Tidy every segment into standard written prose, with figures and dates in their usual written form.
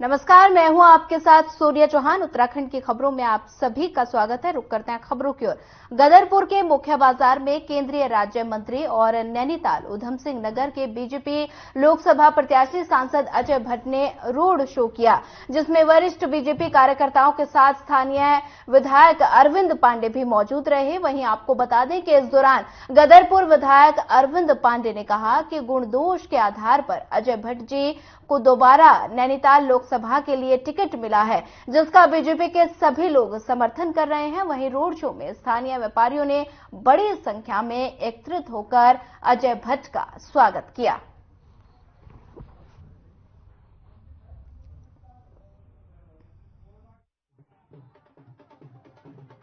नमस्कार, मैं हूं आपके साथ सूर्य चौहान। उत्तराखंड की खबरों में आप सभी का स्वागत है। रुक करते हैं खबरों की ओर। गदरपुर के मुख्य बाजार में केंद्रीय राज्य मंत्री और नैनीताल उधम सिंह नगर के बीजेपी लोकसभा प्रत्याशी सांसद अजय भट्ट ने रोड शो किया, जिसमें वरिष्ठ बीजेपी कार्यकर्ताओं के साथ स्थानीय विधायक अरविंद पांडे भी मौजूद रहे। वहीं आपको बता दें कि इस दौरान गदरपुर विधायक अरविंद पांडे ने कहा कि गुण दोष के आधार पर अजय भट्ट जी को दोबारा नैनीताल लोकसभा के लिए टिकट मिला है, जिसका बीजेपी के सभी लोग समर्थन कर रहे हैं। वहीं रोड शो में स्थानीय व्यापारियों ने बड़ी संख्या में एकत्रित होकर अजय भट्ट का स्वागत किया।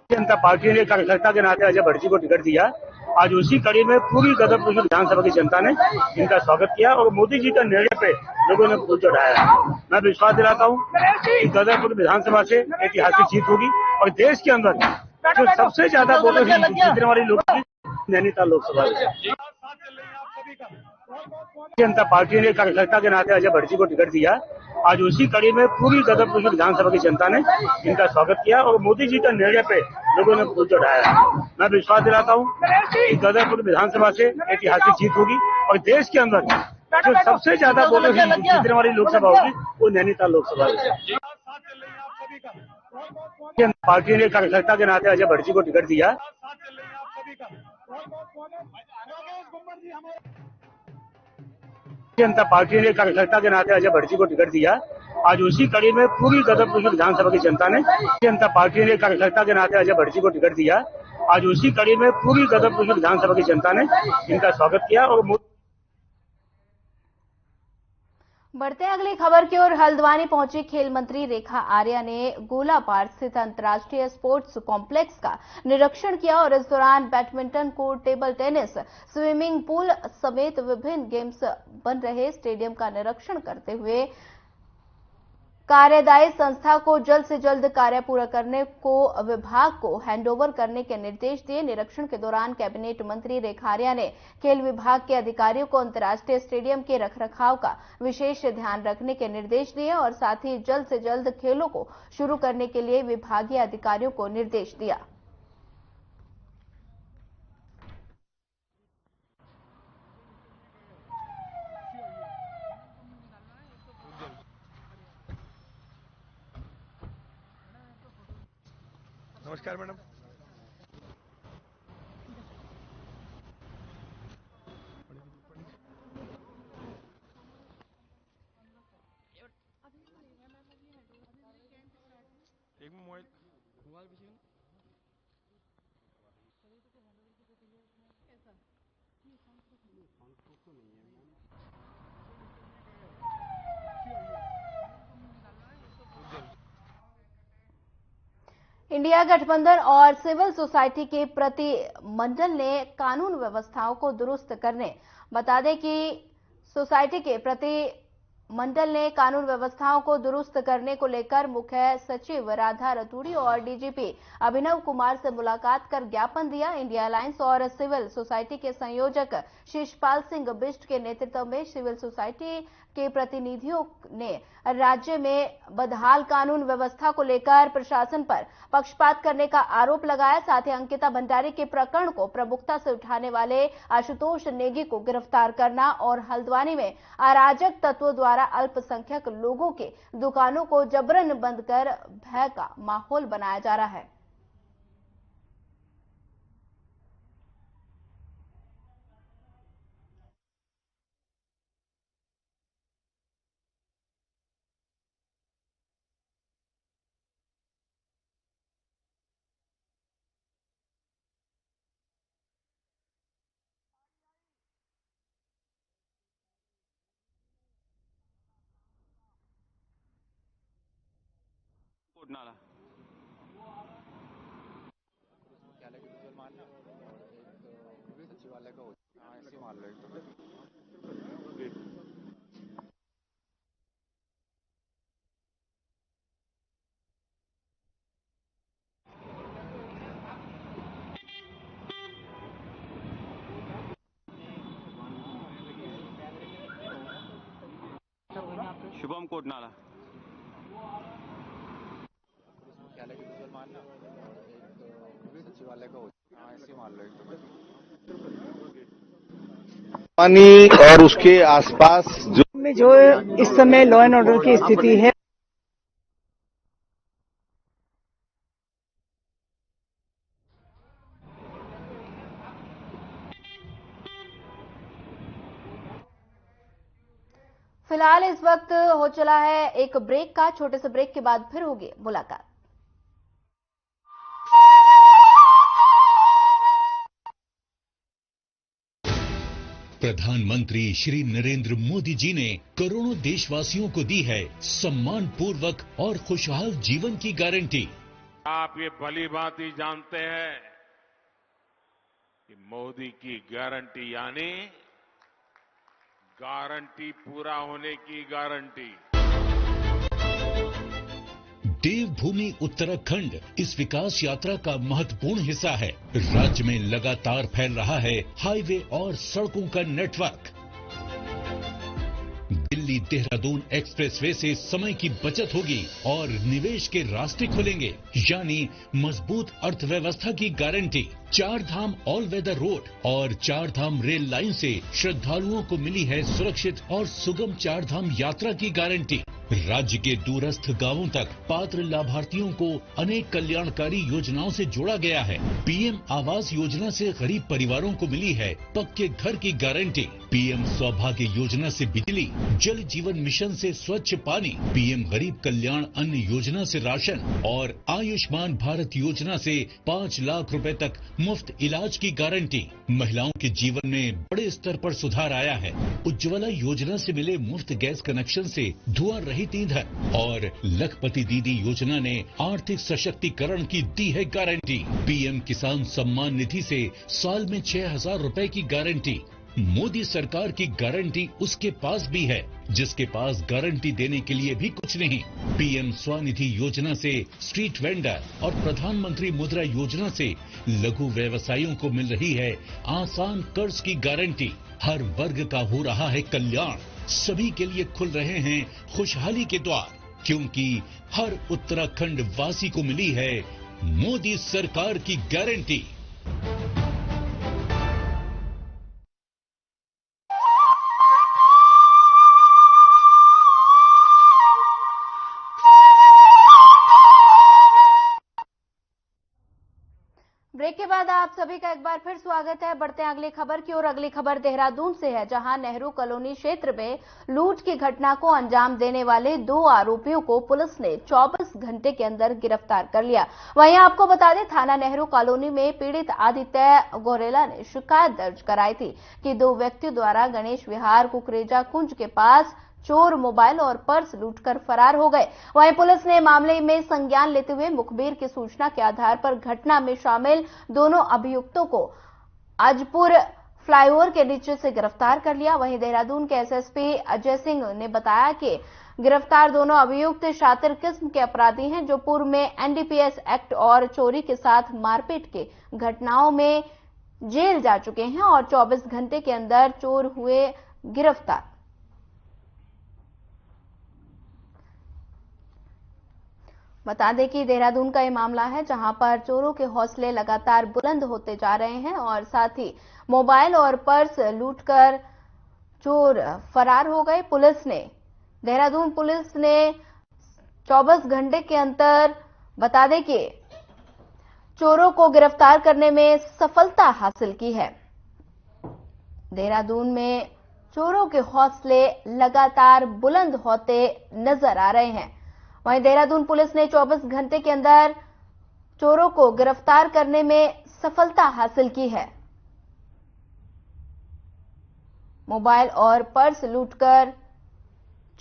जनता पार्टी ने कार्यकर्ता के नाते अजय भट्ट जी को टिकट दिया। आज उसी कड़ी में पूरी गदरपुर विधानसभा की जनता ने इनका स्वागत किया और मोदी जी का निर्णय पे लोगों ने फूल चढ़ाया। मैं विश्वास दिलाता हूँ कि गदरपुर विधानसभा से ऐतिहासिक जीत होगी और देश के अंदर जो सबसे ज्यादा वोटों से जीतने वाली लोग नैनीताल लोकसभा में। जनता पार्टी ने कार्यकर्ता के नाते अजय भट्ट जी को टिकट दिया। आज उसी कड़ी में पूरी गदरपुर विधानसभा की जनता ने इनका स्वागत किया और मोदी जी का निर्णय पे लोगों ने फूल चढ़ाया। मैं विश्वास दिलाता हूँ कि गदरपुर विधानसभा से ऐतिहासिक जीत होगी और देश के अंदर जो सबसे ज्यादा वोटों से जीतने वाली लोकसभा होगी वो नैनीताल लोकसभा है। जनता पार्टी ने कार्यकर्ता के नाते अजय भट्ट जी को टिकट दिया। जनता पार्टी ने कार्यकर्ता के नाते अजय भट्ट जी को टिकट दिया। आज उसी कड़ी में पूरी गदरपुर विधानसभा की जनता ने जनता पार्टी ने कार्यकर्ता के नाते अजय भट्ट जी को टिकट दिया। आज उसी कड़ी में पूरी गदरपुर विधानसभा की जनता ने इनका स्वागत किया और बढ़ते हैं अगली खबर की ओर। हल्द्वानी पहुंची खेल मंत्री रेखा आर्या ने गोलापार स्थित अंतर्राष्ट्रीय स्पोर्ट्स कॉम्प्लेक्स का निरीक्षण किया और इस दौरान badminton court, table tennis, swimming pool समेत विभिन्न गेम्स बन रहे स्टेडियम का निरीक्षण करते हुए कार्यदायी संस्था को जल्द से जल्द कार्य पूरा करने को विभाग को हैंडओवर करने के निर्देश दिए। निरीक्षण के दौरान कैबिनेट मंत्री रेखा आर्या ने खेल विभाग के अधिकारियों को अंतर्राष्ट्रीय स्टेडियम के रखरखाव का विशेष ध्यान रखने के निर्देश दिए और साथ ही जल्द से जल्द खेलों को शुरू करने के लिए विभागीय अधिकारियों को निर्देश दिया। नमस्कार मैडम। एक मोबाइल इंडिया गठबंधन और सिविल सोसाइटी के प्रतिनिधिमंडल ने कानून व्यवस्थाओं को दुरुस्त करने, बता दें कि सोसाइटी के प्रतिनिधिमंडल ने कानून व्यवस्थाओं को दुरुस्त करने को लेकर मुख्य सचिव राधा रतूड़ी और डीजीपी अभिनव कुमार से मुलाकात कर ज्ञापन दिया। इंडिया अलायंस और सिविल सोसाइटी के संयोजक शिषपाल सिंह बिष्ट के नेतृत्व में सिविल सोसाइटी के प्रतिनिधियों ने राज्य में बदहाल कानून व्यवस्था को लेकर प्रशासन पर पक्षपात करने का आरोप लगाया। साथ ही अंकिता भंडारी के प्रकरण को प्रमुखता से उठाने वाले आशुतोष नेगी को गिरफ्तार करना और हल्द्वानी में अराजक तत्वों द्वारा अल्पसंख्यक लोगों के दुकानों को जबरन बंद कर भय का माहौल बनाया जा रहा है। नाला क्या लगे डीजल मान लो और एक सचिवालय का ऐसे मान लो एक शुभम कोट नाला। मुख्यालय के विजुअल मारना और एक पुलिस सचिवालय का ऐसे मान लो एक तो पानी और उसके आसपास में जो इस समय लॉ एंड ऑर्डर की स्थिति है, फिलहाल इस वक्त हो चला है एक ब्रेक का। छोटे से ब्रेक के बाद फिर होगी मुलाकात। प्रधानमंत्री श्री नरेंद्र मोदी जी ने करोड़ों देशवासियों को दी है सम्मान पूर्वक और खुशहाल जीवन की गारंटी। आप ये भली भांति जानते हैं कि मोदी की गारंटी यानी गारंटी पूरा होने की गारंटी। देवभूमि उत्तराखंड इस विकास यात्रा का महत्वपूर्ण हिस्सा है। राज्य में लगातार फैल रहा है हाईवे और सड़कों का नेटवर्क। दिल्ली देहरादून एक्सप्रेसवे से समय की बचत होगी और निवेश के रास्ते खुलेंगे, यानी मजबूत अर्थव्यवस्था की गारंटी। चार धाम ऑल वेदर रोड और चार धाम रेल लाइन से श्रद्धालुओं को मिली है सुरक्षित और सुगम चार धाम यात्रा की गारंटी। राज्य के दूरस्थ गांवों तक पात्र लाभार्थियों को अनेक कल्याणकारी योजनाओं से जोड़ा गया है। पीएम आवास योजना से गरीब परिवारों को मिली है पक्के घर की गारंटी। पीएम सौभाग्य योजना से बिजली, जल जीवन मिशन से स्वच्छ पानी, पीएम गरीब कल्याण अन्न योजना से राशन और आयुष्मान भारत योजना से 5 लाख रुपए तक मुफ्त इलाज की गारंटी। महिलाओं के जीवन में बड़े स्तर पर सुधार आया है। उज्ज्वला योजना से मिले मुफ्त गैस कनेक्शन से धुआं रहित ईंधन और लखपति दीदी योजना ने आर्थिक सशक्तिकरण की दी है गारंटी। पीएम किसान सम्मान निधि से साल में 6,000 रुपए की गारंटी। मोदी सरकार की गारंटी उसके पास भी है जिसके पास गारंटी देने के लिए भी कुछ नहीं। पीएम स्वनिधि योजना से स्ट्रीट वेंडर और प्रधानमंत्री मुद्रा योजना से लघु व्यवसायियों को मिल रही है आसान कर्ज की गारंटी। हर वर्ग का हो रहा है कल्याण। सभी के लिए खुल रहे हैं खुशहाली के द्वार, क्योंकि हर उत्तराखंड वासी को मिली है मोदी सरकार की गारंटी। ब्रेक के बाद आप सभी का एक बार फिर स्वागत है। बढ़ते हैं अगली खबर की ओर। अगली खबर देहरादून से है, जहां नेहरू कॉलोनी क्षेत्र में लूट की घटना को अंजाम देने वाले 2 आरोपियों को पुलिस ने 24 घंटे के अंदर गिरफ्तार कर लिया। वहीं आपको बता दें, थाना नेहरू कॉलोनी में पीड़ित आदित्य गोरेला ने शिकायत दर्ज कराई थी कि 2 व्यक्तियों द्वारा गणेश विहार कुकरेजा कुंज के पास चोर मोबाइल और पर्स लूटकर फरार हो गए। वहीं पुलिस ने मामले में संज्ञान लेते हुए मुखबिर की सूचना के आधार पर घटना में शामिल दोनों अभियुक्तों को अजपुर फ्लाईओवर के नीचे से गिरफ्तार कर लिया। वहीं देहरादून के एसएसपी अजय सिंह ने बताया कि गिरफ्तार दोनों अभियुक्त शातिर किस्म के अपराधी हैं, जो पूर्व में एनडीपीएस एक्ट और चोरी के साथ मारपीट के घटनाओं में जेल जा चुके हैं और 24 घंटे के अंदर चोर हुए गिरफ्तार। बता दें कि देहरादून का ये मामला है, जहां पर चोरों के हौसले लगातार बुलंद होते जा रहे हैं और साथ ही मोबाइल और पर्स लूटकर चोर फरार हो गए। देहरादून पुलिस ने 24 घंटे के अंदर बता दें कि चोरों को गिरफ्तार करने में सफलता हासिल की है। देहरादून में चोरों के हौसले लगातार बुलंद होते नजर आ रहे हैं। वहीं देहरादून पुलिस ने 24 घंटे के अंदर चोरों को गिरफ्तार करने में सफलता हासिल की है। मोबाइल और पर्स लूटकर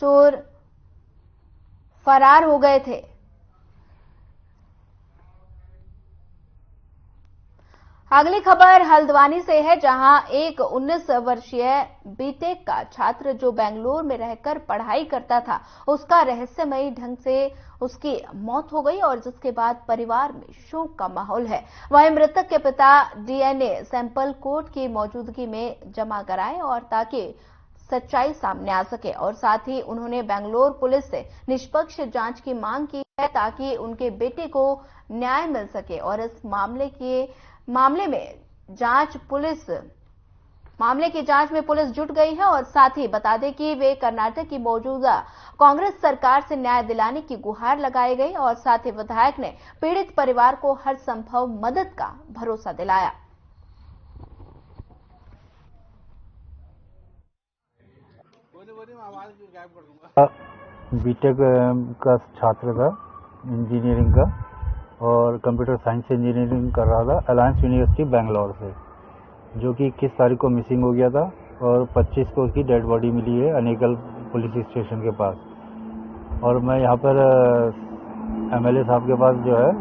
चोर फरार हो गए थे। अगली खबर हल्द्वानी से है, जहां एक 19 वर्षीय बीटेक का छात्र जो बेंगलुरु में रहकर पढ़ाई करता था, उसका रहस्यमयी ढंग से उसकी मौत हो गई और जिसके बाद परिवार में शोक का माहौल है। वहीं मृतक के पिता डीएनए सैंपल कोर्ट की मौजूदगी में जमा कराए और ताकि सच्चाई सामने आ सके और साथ ही उन्होंने बेंगलोर पुलिस से निष्पक्ष जांच की मांग की है ताकि उनके बेटे को न्याय मिल सके और इस मामले की जांच में पुलिस जुट गई है। और साथ ही बता दें कि वे कर्नाटक की मौजूदा कांग्रेस सरकार से न्याय दिलाने की गुहार लगाई गई और साथ ही विधायक ने पीड़ित परिवार को हर संभव मदद का भरोसा दिलाया। बीटेक का छात्र था इंजीनियरिंग का और कंप्यूटर साइंस से इंजीनियरिंग कर रहा था अलायंस यूनिवर्सिटी बेंगलोर से, जो कि 21 तारीख को मिसिंग हो गया था और 25 को उसकी डेड बॉडी मिली है अनेकल पुलिस स्टेशन के पास। और मैं यहाँ पर एमएलए साहब के पास जो है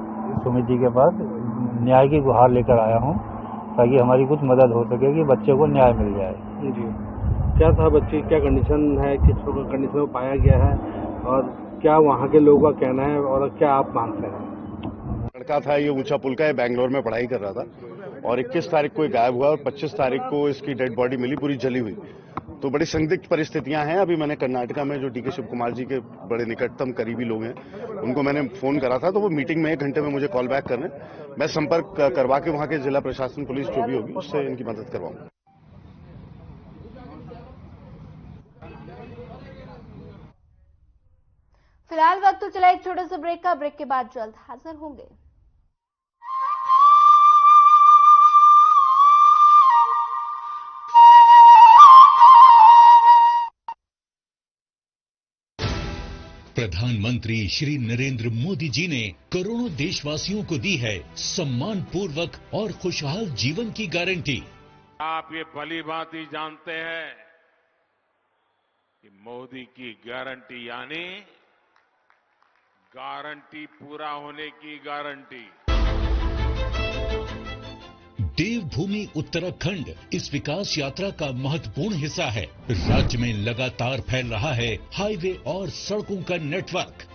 सुमित जी के पास न्याय की गुहार लेकर आया हूँ ताकि हमारी कुछ मदद हो सके कि बच्चे को न्याय मिल जाए। जी, क्या था बच्चे, क्या कंडीशन है, किस कंडीशन में पाया गया है और क्या वहाँ के लोगों का कहना है और क्या आप मानते हैं? लड़का था, ये ऊंचा पुल का है, बैंगलोर में पढ़ाई कर रहा था और 21 तारीख को गायब हुआ और 25 तारीख को इसकी डेड बॉडी मिली पूरी जली हुई। तो बड़ी संदिग्ध परिस्थितियां हैं। अभी मैंने कर्नाटका में जो डीके शिव कुमार जी के बड़े निकटतम करीबी लोग हैं उनको मैंने फोन करा था, तो वो मीटिंग में 1 घंटे में मुझे कॉल बैक करने, मैं संपर्क करवा के वहां के जिला प्रशासन पुलिस जो भी होगी उससे इनकी मदद करवाऊंगा। फिलहाल वक्त तो चला एक छोटे से ब्रेक का। ब्रेक के बाद जल्द हाजिर होंगे। प्रधानमंत्री श्री नरेंद्र मोदी जी ने करोड़ों देशवासियों को दी है सम्मान पूर्वक और खुशहाल जीवन की गारंटी। आप ये भली भांति जानते हैं कि मोदी की गारंटी यानी गारंटी पूरा होने की गारंटी। देवभूमि उत्तराखंड इस विकास यात्रा का महत्वपूर्ण हिस्सा है। राज्य में लगातार फैल रहा है हाईवे और सड़कों का नेटवर्क।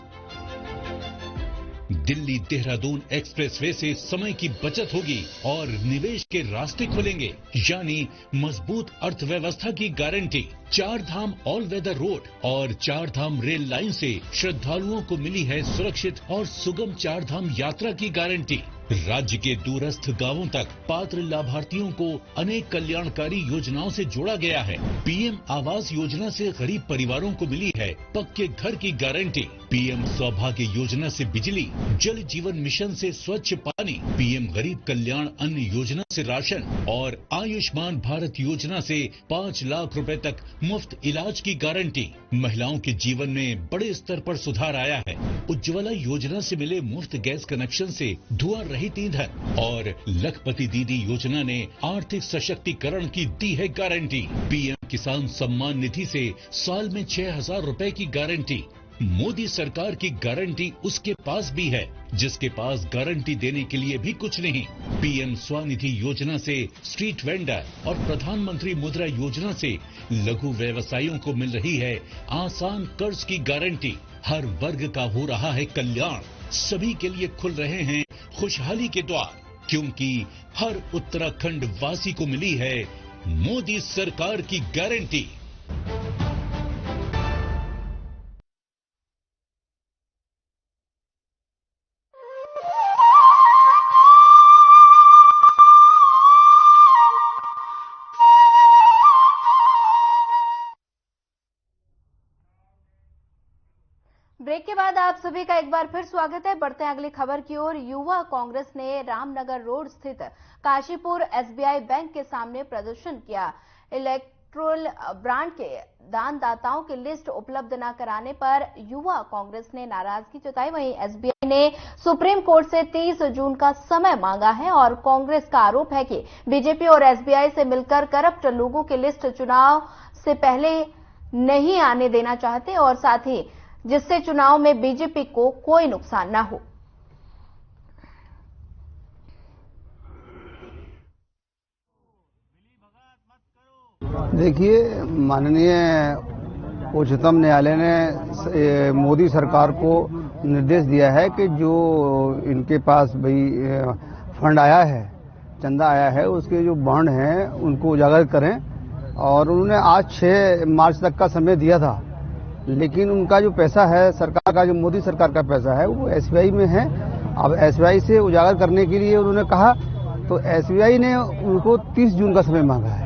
दिल्ली देहरादून एक्सप्रेसवे से समय की बचत होगी और निवेश के रास्ते खुलेंगे, यानी मजबूत अर्थव्यवस्था की गारंटी। 4 धाम ऑल वेदर रोड और 4 धाम रेल लाइन से श्रद्धालुओं को मिली है सुरक्षित और सुगम 4 धाम यात्रा की गारंटी। राज्य के दूरस्थ गांवों तक पात्र लाभार्थियों को अनेक कल्याणकारी योजनाओं से जोड़ा गया है। पीएम आवास योजना से गरीब परिवारों को मिली है पक्के घर की गारंटी। पीएम सौभाग्य योजना से बिजली, जल जीवन मिशन से स्वच्छ पानी, पीएम गरीब कल्याण अन्न योजना से राशन और आयुष्मान भारत योजना से 5 लाख रुपए तक मुफ्त इलाज की गारंटी। महिलाओं के जीवन में बड़े स्तर पर सुधार आया है। उज्ज्वला योजना से मिले मुफ्त गैस कनेक्शन से धुआं रहित ईंधन और लखपति दीदी योजना ने आर्थिक सशक्तिकरण की दी है गारंटी। पीएम किसान सम्मान निधि से साल में 6,000 रुपए की गारंटी। मोदी सरकार की गारंटी उसके पास भी है जिसके पास गारंटी देने के लिए भी कुछ नहीं। पीएम स्वनिधि योजना से स्ट्रीट वेंडर और प्रधानमंत्री मुद्रा योजना से लघु व्यवसायियों को मिल रही है आसान कर्ज की गारंटी। हर वर्ग का हो रहा है कल्याण, सभी के लिए खुल रहे हैं खुशहाली के द्वार, क्योंकि हर उत्तराखंड वासी को मिली है मोदी सरकार की गारंटी। ब्रेक के बाद आप सभी का एक बार फिर स्वागत है। बढ़ते हैं अगली खबर की ओर। युवा कांग्रेस ने रामनगर रोड स्थित काशीपुर एसबीआई बैंक के सामने प्रदर्शन किया। इलेक्ट्रोल ब्रांड के दानदाताओं की लिस्ट उपलब्ध न कराने पर युवा कांग्रेस ने नाराजगी जताई। वहीं एसबीआई ने सुप्रीम कोर्ट से 30 जून का समय मांगा है और कांग्रेस का आरोप है कि बीजेपी और एसबीआई से मिलकर करप्ट लोगों की लिस्ट चुनाव से पहले नहीं आने देना चाहते और साथ ही जिससे चुनाव में बीजेपी को कोई नुकसान न हो। देखिए, माननीय उच्चतम न्यायालय ने मोदी सरकार को निर्देश दिया है कि जो इनके पास फंड आया है, चंदा आया है, उसके जो बॉन्ड हैं उनको उजागर करें और उन्होंने आज 6 मार्च तक का समय दिया था, लेकिन उनका जो पैसा है सरकार का, जो मोदी सरकार का पैसा है, वो एसबीआई में है। अब एसबीआई से उजागर करने के लिए उन्होंने कहा तो एसबीआई ने उनको 30 जून का समय मांगा है।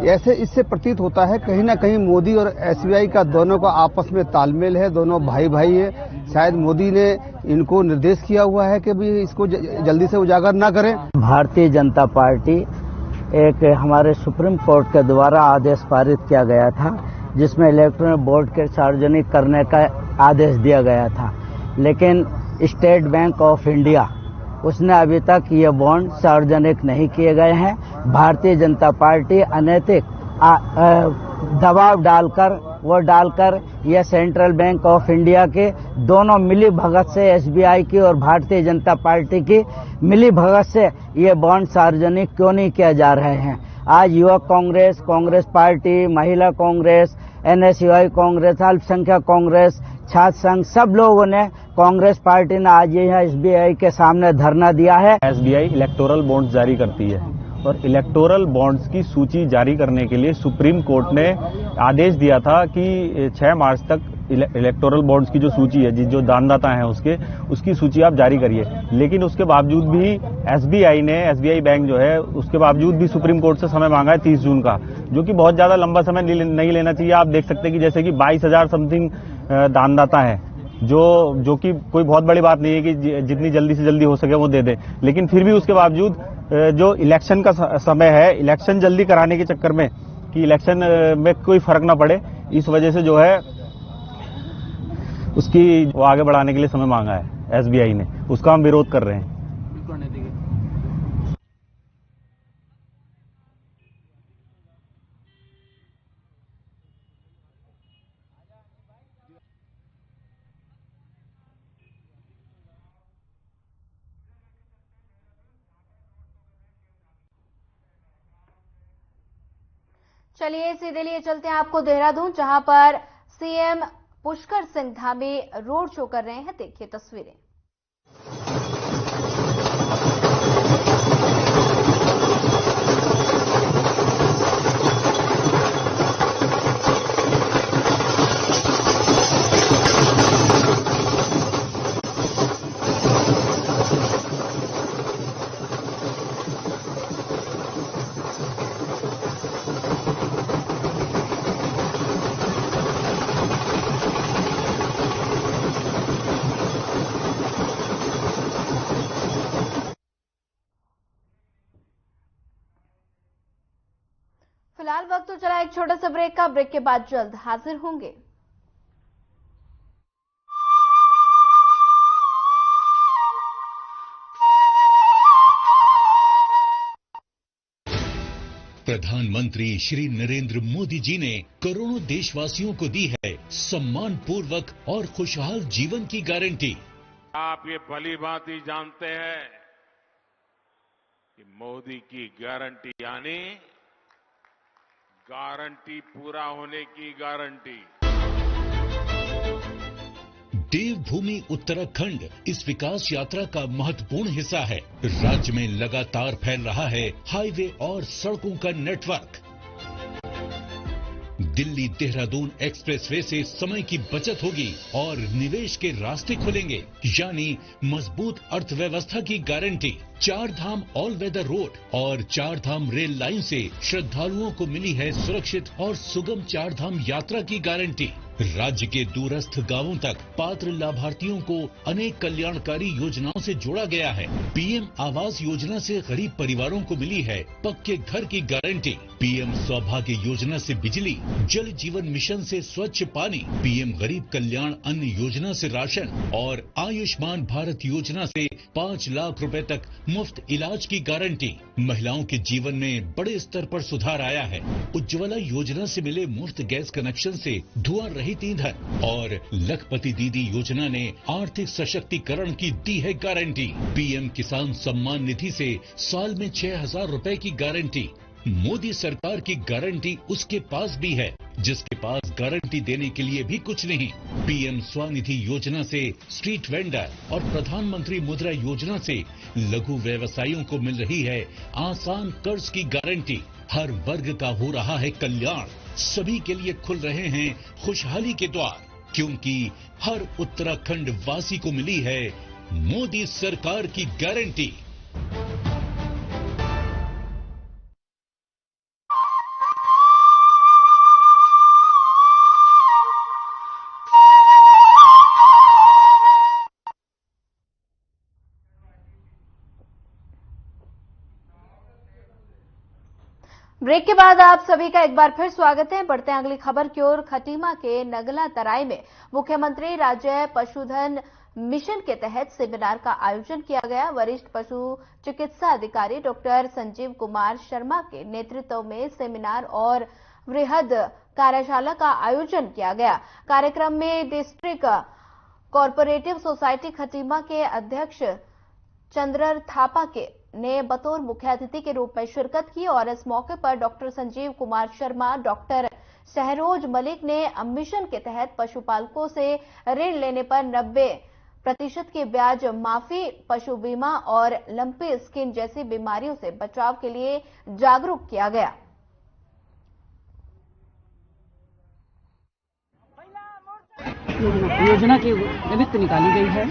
ऐसे इससे प्रतीत होता है कहीं ना कहीं मोदी और एसबीआई का दोनों का आपस में तालमेल है, दोनों भाई भाई है। शायद मोदी ने इनको निर्देश किया हुआ है कि भी इसको जल्दी से उजागर ना करें। भारतीय जनता पार्टी एक हमारे सुप्रीम कोर्ट के द्वारा आदेश पारित किया गया था, जिसमें इलेक्ट्रॉनिक बोर्ड के सार्वजनिक करने का आदेश दिया गया था, लेकिन स्टेट बैंक ऑफ इंडिया उसने अभी तक ये बॉन्ड सार्वजनिक नहीं किए गए हैं। भारतीय जनता पार्टी अनैतिक दबाव डालकर यह सेंट्रल बैंक ऑफ इंडिया के दोनों मिली भगत से, एसबीआई की और भारतीय जनता पार्टी की मिली भगत से ये बॉन्ड सार्वजनिक क्यों नहीं किए जा रहे हैं। आज युवक कांग्रेस, कांग्रेस पार्टी, महिला कांग्रेस, एनएसयूआई कांग्रेस, अल्पसंख्यक कांग्रेस, छात्र संघ, सब लोगों ने, कांग्रेस पार्टी ने आज यह एसबीआई के सामने धरना दिया है। एसबीआई इलेक्टोरल बॉन्ड्स जारी करती है और इलेक्टोरल बॉन्ड्स की सूची जारी करने के लिए सुप्रीम कोर्ट ने आदेश दिया था कि 6 मार्च तक इलेक्टोरल बॉन्ड्स की जो सूची है, जो दानदाता हैं उसकी सूची आप जारी करिए। लेकिन उसके बावजूद भी एसबीआई बैंक जो है, उसके बावजूद भी सुप्रीम कोर्ट से समय मांगा है 30 जून का, जो कि बहुत ज्यादा लंबा समय नहीं लेना चाहिए। आप देख सकते हैं कि जैसे कि 22,000 समथिंग दानदाता हैं, जो कि कोई बहुत बड़ी बात नहीं है कि जितनी जल्दी से जल्दी हो सके वो दे दे। लेकिन फिर भी उसके बावजूद जो इलेक्शन का समय है, इलेक्शन जल्दी कराने के चक्कर में कि इलेक्शन में कोई फर्क ना पड़े, इस वजह से जो है उसकी वो आगे बढ़ाने के लिए समय मांगा है एसबीआई ने। उसका हम विरोध कर रहे हैं। चलिए सीधे लिए चलते हैं आपको देहरादून, जहां पर CM Pushkar Singh Dhami road show कर रहे हैं। देखिए तस्वीरें। फिलहाल वक्त तो चला एक छोटा सा ब्रेक का। ब्रेक के बाद जल्द हाजिर होंगे। प्रधानमंत्री श्री नरेंद्र मोदी जी ने करोड़ों देशवासियों को दी है सम्मान पूर्वक और खुशहाल जीवन की गारंटी। आप ये भली भांति जानते हैं कि मोदी की गारंटी यानी गारंटी पूरा होने की गारंटी। देवभूमि उत्तराखंड इस विकास यात्रा का महत्वपूर्ण हिस्सा है। राज्य में लगातार फैल रहा है हाईवे और सड़कों का नेटवर्क। दिल्ली देहरादून एक्सप्रेसवे से समय की बचत होगी और निवेश के रास्ते खुलेंगे, यानी मजबूत अर्थव्यवस्था की गारंटी। 4 धाम ऑल वेदर रोड और 4 धाम रेल लाइन से श्रद्धालुओं को मिली है सुरक्षित और सुगम 4 धाम यात्रा की गारंटी। राज्य के दूरस्थ गांवों तक पात्र लाभार्थियों को अनेक कल्याणकारी योजनाओं से जोड़ा गया है। पीएम आवास योजना से गरीब परिवारों को मिली है पक्के घर की गारंटी। पीएम सौभाग्य योजना से बिजली, जल जीवन मिशन से स्वच्छ पानी, पीएम गरीब कल्याण अन्न योजना से राशन और आयुष्मान भारत योजना से 5 लाख रुपए तक मुफ्त इलाज की गारंटी। महिलाओं के जीवन में बड़े स्तर पर सुधार आया है। उज्ज्वला योजना से मिले मुफ्त गैस कनेक्शन से धुआं रहित ईंधन और लखपति दीदी योजना ने आर्थिक सशक्तिकरण की दी है गारंटी। पीएम किसान सम्मान निधि से साल में 6,000 रुपए की गारंटी। मोदी सरकार की गारंटी उसके पास भी है जिसके पास गारंटी देने के लिए भी कुछ नहीं। पीएम स्वनिधि योजना से स्ट्रीट वेंडर और प्रधानमंत्री मुद्रा योजना से लघु व्यवसायियों को मिल रही है आसान कर्ज की गारंटी। हर वर्ग का हो रहा है कल्याण, सभी के लिए खुल रहे हैं खुशहाली के द्वार, क्योंकि हर उत्तराखंड वासी को मिली है मोदी सरकार की गारंटी। ब्रेक के बाद आप सभी का एक बार फिर स्वागत है। बढ़ते हैं अगली खबर की ओर। खटीमा के नगला तराई में मुख्यमंत्री राज्य पशुधन मिशन के तहत सेमिनार का आयोजन किया गया। वरिष्ठ पशु चिकित्सा अधिकारी डॉक्टर संजीव कुमार शर्मा के नेतृत्व में सेमिनार और वृहद कार्यशाला का आयोजन किया गया। कार्यक्रम में डिस्ट्रिक्ट कोऑपरेटिव सोसाइटी खटीमा के अध्यक्ष चंद्रर थापा ने बतौर मुख्य अतिथि के रूप में शिरकत की और इस मौके पर डॉक्टर संजीव कुमार शर्मा, डॉक्टर शहरोज मलिक ने मिशन के तहत पशुपालकों से ऋण लेने पर 90% की ब्याज माफी, पशु बीमा और लंपी स्किन जैसी बीमारियों से बचाव के लिए जागरूक किया गया। योजना के निमित्त निकाली गई है।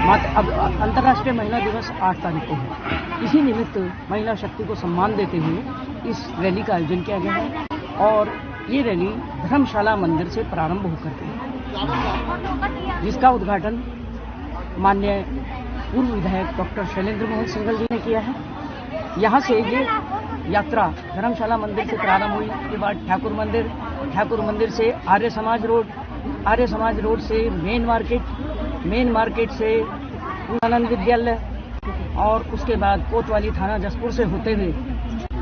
अब अंतर्राष्ट्रीय महिला दिवस 8 तारीख को है। इसी निमित्त महिला शक्ति को सम्मान देते हुए इस रैली का आयोजन किया गया है और ये रैली धर्मशाला मंदिर से प्रारंभ होकर के जिसका उद्घाटन माननीय पूर्व विधायक डॉक्टर शैलेंद्र मोहन सिंघल जी ने किया है। यहाँ से ये यात्रा धर्मशाला मंदिर से प्रारंभ हुई, उसके बाद ठाकुर मंदिर से आर्य समाज रोड से मेन मार्केट से आनंद विद्यालय और उसके बाद कोतवाली थाना जसपुर से होते हुए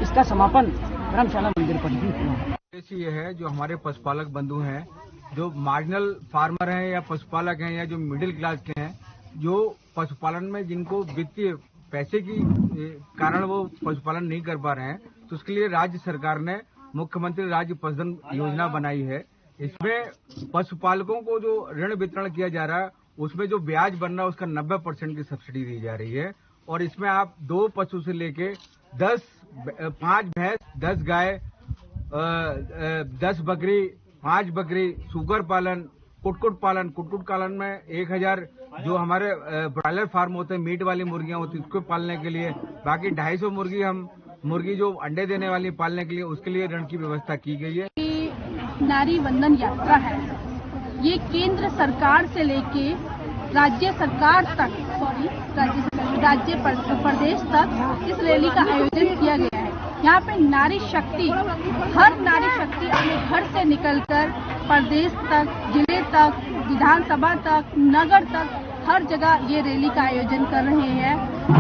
इसका समापन धर्मशाला मंदिर पर ही हुआ है। ये है जो हमारे पशुपालक बंधु हैं, जो मार्जिनल फार्मर हैं या पशुपालक हैं या जो मिडिल क्लास के हैं, जो पशुपालन में जिनको वित्तीय पैसे की कारण वो पशुपालन नहीं कर पा रहे हैं, तो उसके लिए राज्य सरकार ने मुख्यमंत्री राज्य पशुधन योजना बनाई है। इसमें पशुपालकों को जो ऋण वितरण किया जा रहा है उसमें जो ब्याज बन रहा है उसका 90% की सब्सिडी दी जा रही है और इसमें आप 2 पशु से लेके 5 भैंस, 10 गाय, 10 बकरी, 5 बकरी, सुगर पालन, कुटकुट पालन में 1000 जो हमारे ब्रॉयलर फार्म होते हैं, मीट वाली मुर्गियां होती है उसको पालने के लिए, बाकी 250 मुर्गी जो अंडे देने वाली पालने के लिए उसके लिए ऋण की व्यवस्था की गई है। नारी वंदन यात्रा है, ये केंद्र सरकार से लेके राज्य प्रदेश तक इस रैली का आयोजन किया गया है। यहाँ पे नारी शक्ति, हर नारी शक्ति अपने घर से निकलकर प्रदेश तक, जिले तक, विधानसभा तक, नगर तक हर जगह ये रैली का आयोजन कर रहे हैं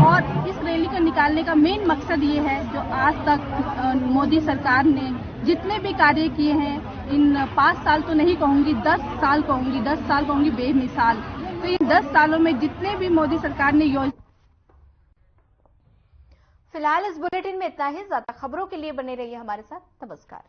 और इस रैली को निकालने का मेन मकसद ये है जो आज तक मोदी सरकार ने जितने भी कार्य किए हैं, इन 5 साल तो नहीं कहूंगी, 10 साल कहूंगी बेमिसाल, तो इन 10 सालों में जितने भी मोदी सरकार ने योजना। फिलहाल इस बुलेटिन में इतना ही। ज्यादा खबरों के लिए बने रहिए हमारे साथ। नमस्कार।